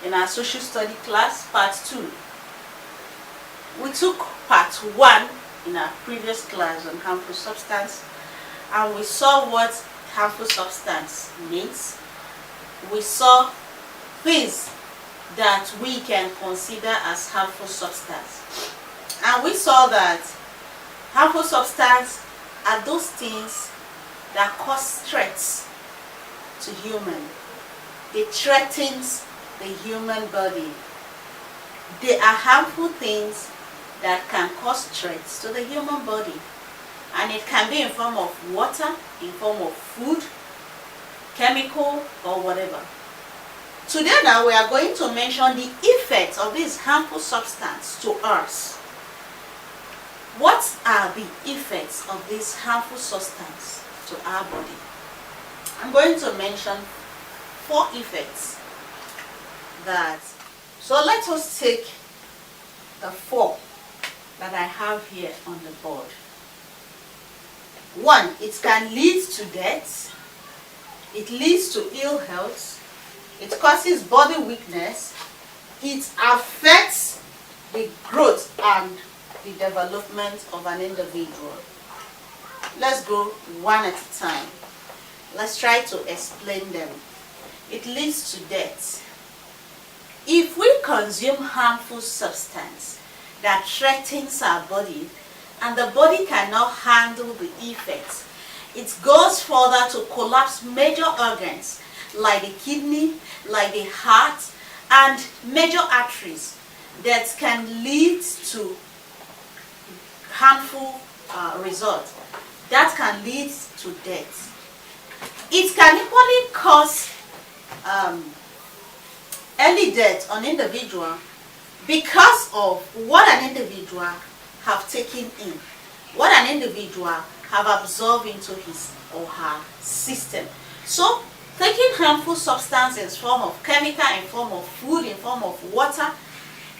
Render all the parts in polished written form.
in our social study class, part 2. We took part 1 in our previous class on harmful substance, and we saw what harmful substance means. We saw things that we can consider as harmful substance. And we saw that harmful substance are those things that cause threats to human. They threaten the human body. They are harmful things that can cause threats to the human body. And it can be in form of water, in form of food, chemical, or whatever. Today now we are going to mention the effects of this harmful substance to us. What are the effects of this harmful substance to our body? I'm going to mention 4 effects so let us take the 4 that I have here on the board. 1, it can lead to death. It leads to ill health. It causes body weakness. It affects the growth and the development of an individual. Let's go one at a time. Let's try to explain them. It leads to death. If we consume harmful substance that threatens our body and the body cannot handle the effects, it goes further to collapse major organs like the kidney, like the heart, and major arteries that can lead to harmful results. That can lead to death. It can equally cause early death on individual because of what an individual have taken in, what an individual have absorbed into his or her system. So taking harmful substances in form of chemical, in form of food, in form of water,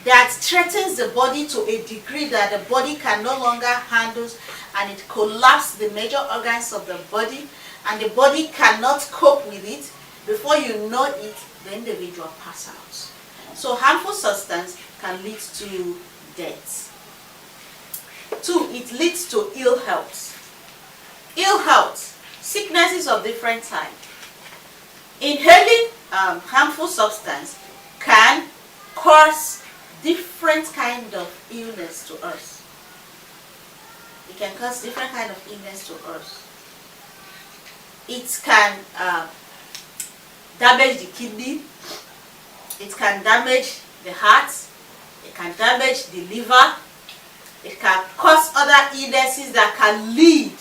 that threatens the body to a degree that the body can no longer handle, and it collapses the major organs of the body, and the body cannot cope with it. Before you know it, the individual passes out. So harmful substance can lead to death. 2, it leads to ill health. Ill health, sicknesses of different types. Inhaling harmful substance can cause different kind of illness to us. It can cause different kind of illness to us. It can damage the kidney. It can damage the heart. It can damage the liver. It can cause other illnesses that can lead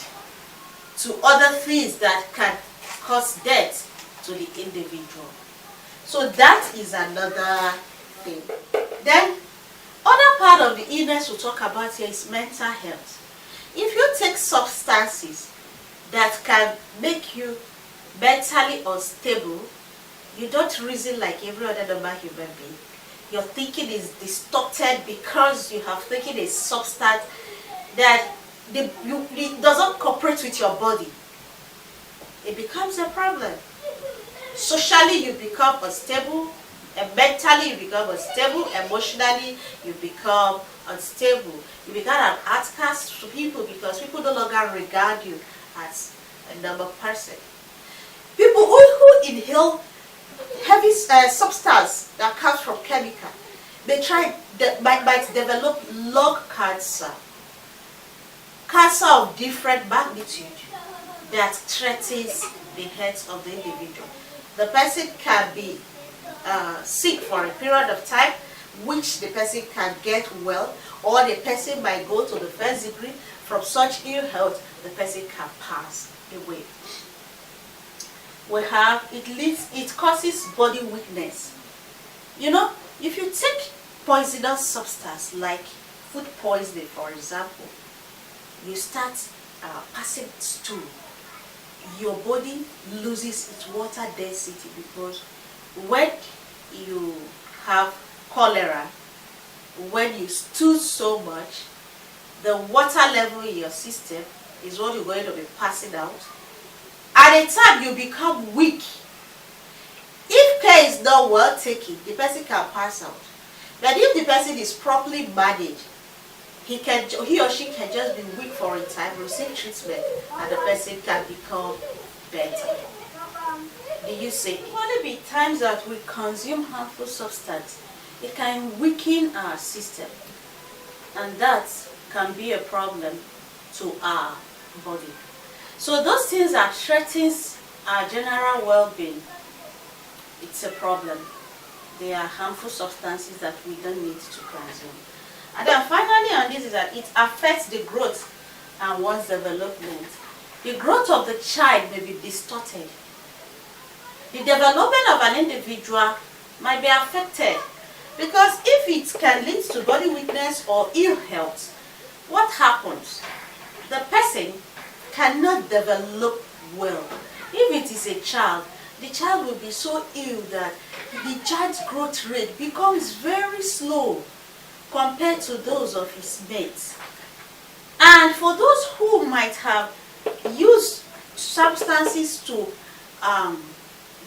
to other things that can cause death to the individual. So that is another thing. Then other part of the illness we'll talk about here is mental health. If you take substances that can make you mentally unstable, you don't reason like every other normal human being. Your thinking is distorted because you have taken a substance that it doesn't cooperate with your body. It becomes a problem. Socially, you become unstable, and mentally, you become unstable, emotionally, you become unstable. You become an outcast to people because people no longer regard you as a normal person. People who inhale heavy substance that comes from chemical, might develop lung cancer. Cancer of different magnitude that threatens the health of the individual. The person can be sick for a period of time, which the person can get well, or the person might go to the first degree. From such ill health, the person can pass away. We have, it causes body weakness. You know, if you take poisonous substance like food poisoning, for example, you start passing stool. Your body loses its water density because when you have cholera, when you stool so much, the water level in your system is what you're going to be passing out. At a time you become weak. If care care is not well taken, the person can pass out. But if the person is properly managed, he or she can just be weak for a time, receive treatment, and the person can become better. Do you see? It will be times that we consume harmful substance. It can weaken our system, and that can be a problem to our body. So those things that threatens our general well-being, it's a problem. They are harmful substances that we don't need to consume. And then finally on this is that it affects the growth and one's development. The growth of the child may be distorted. The development of an individual might be affected, because if it can lead to body weakness or ill health, what happens? The person cannot develop well. If it is a child, the child will be so ill that the child's growth rate becomes very slow compared to those of his mates. And for those who might have used substances to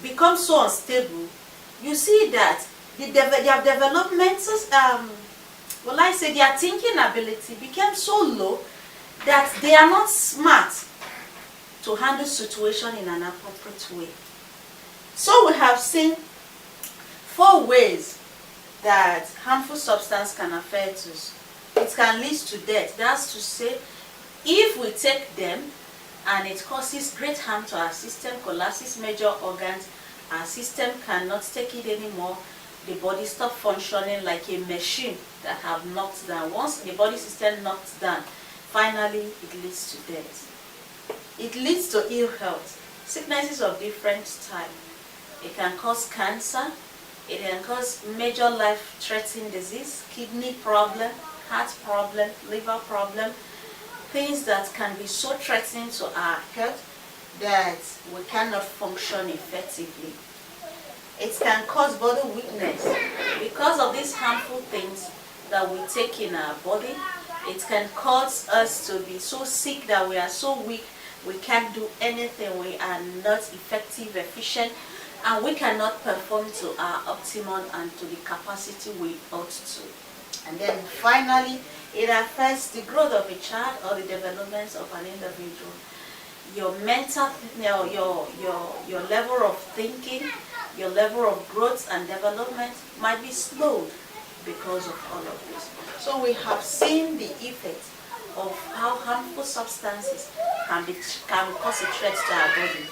become so unstable, you see that their developmental, their thinking ability became so low that they are not smart to handle situation in an appropriate way. So we have seen 4 ways that harmful substance can affect us. It can lead to death. That's to say, if we take them and it causes great harm to our system, collapses major organs, our system cannot take it anymore, the body stops functioning like a machine that have knocked down. Once the body system knocks down, finally it leads to death. It leads to ill health, sicknesses of different types. It can cause cancer, it can cause major life-threatening disease, kidney problem, heart problem, liver problem, things that can be so threatening to our health that we cannot function effectively. It can cause body weakness. Because of these harmful things that we take in our body, it can cause us to be so sick that we are so weak, we can't do anything, we are not effective, efficient, and we cannot perform to our optimum and to the capacity we ought to. And then finally, it affects the growth of a child or the development of an individual. Your mental, your level of thinking, your level of growth and development might be slowed because of all of this. So we have seen the effect of how harmful substances can cause a threat to our body.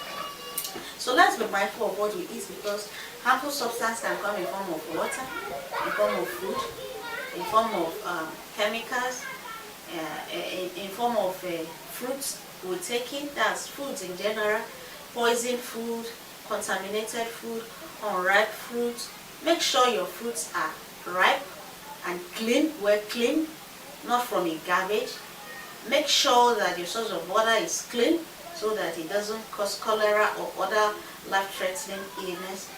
So let's be mindful of what we eat, because harmful substances can come in form of water, in form of food, in form of chemicals, in form of fruits we take in, that's foods in general, poison food, contaminated food, unripe fruits. Make sure your fruits are ripe and clean, well clean, not from a garbage. Make sure that your source of water is clean so that it doesn't cause cholera or other life-threatening illness.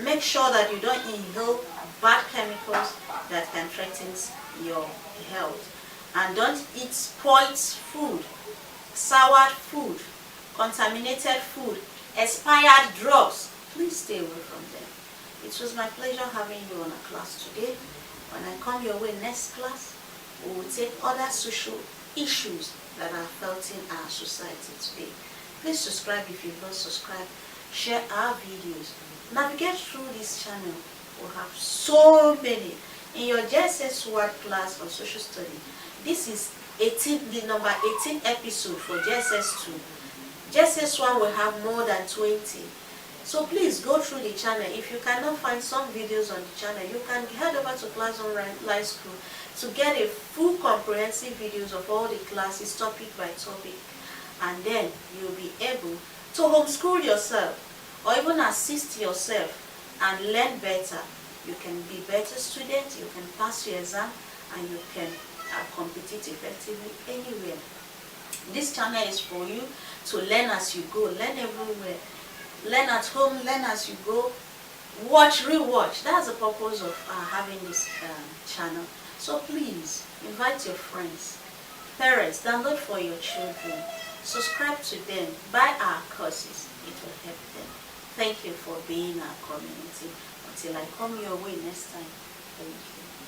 Make sure that you don't inhale bad chemicals that can threaten your health. And don't eat spoiled food, soured food, contaminated food, expired drugs. Please stay away from them. It was my pleasure having you on a class today. When I come your way next class, we will take other social issues that are felt in our society today. Please subscribe if you've not subscribed. Share our videos. Navigate through this channel. We have so many. In your JSS Word class on social study, this is the number 18 episode for JSS 2. JSS 1 will have more than 20. So please go through the channel. If you cannot find some videos on the channel, you can head over to Class Online School to get a full comprehensive videos of all the classes, topic by topic. And then you'll be able to homeschool yourself or even assist yourself and learn better. You can be better student, you can pass your exam, and you can compete effectively anywhere. This channel is for you to learn as you go, learn everywhere. Learn at home, learn as you go, watch, rewatch. That's the purpose of having this channel. So please, invite your friends, parents, download for your children, subscribe to them, buy our courses. It will help them. Thank you for being our community. Until I come your way next time, thank you.